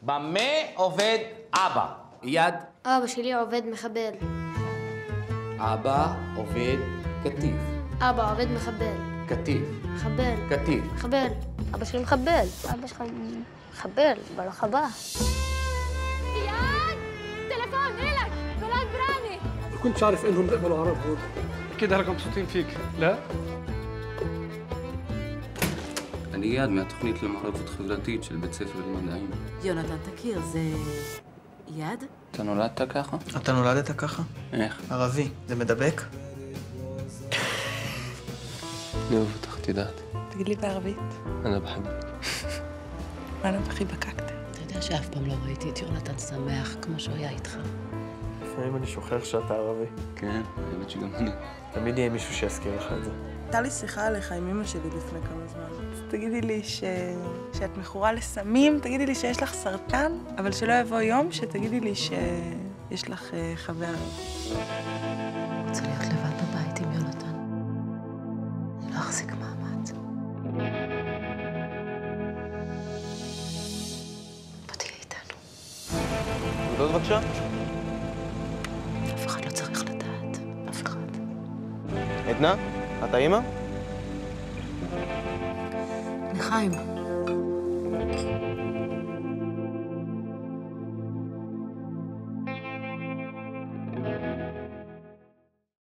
במה עובד אבא? יד. אבא שלי עובד מחבל. אבא עובד קטיף. אבא עובד מחבל. קטיף. מחבל. קטיף. מחבל. אבא שלי מחבל. אבא שלך מחבל, ברוך הבא. زياد تليفون إلك بلاد براني ما كنتش عارف انهم بيقبلوا عرب هون. اكيد هلكم مبسوطين فيك لا؟ אני יד מהתוכנית למעורבות חברתית של בית ספר למדעים. יונתן, תכיר, זה יד? אתה נולדת ככה? אתה נולדת ככה? איך? ערבי. זה מדבק? אני אוהב אותך, תדעת. תגיד לי בערבית. אני בחבק. אני בכי בקקת. אתה יודע שאף פעם לא ראיתי את יונתן שמח כמו שהוא היה איתך. לפעמים אני שוכח שאתה ערבי. כן, האמת שגם אני. תמיד יהיה מישהו שיזכיר לך את זה. הייתה לי שיחה עליך עם אמא שלי לפני כמה זמן. אז תגידי לי שאת מכורה לסמים, תגידי לי שיש לך סרטן, אבל שלא יבוא יום שתגידי לי שיש לך חבר. רוצה להיות לבד בבית עם יונתן. אני לא אחזיק מעמד. בוא תהיה איתנו. תעודות בבקשה. אף אחד לא צריך לדעת. אף אחד. עדנה, את האמא? לחיים.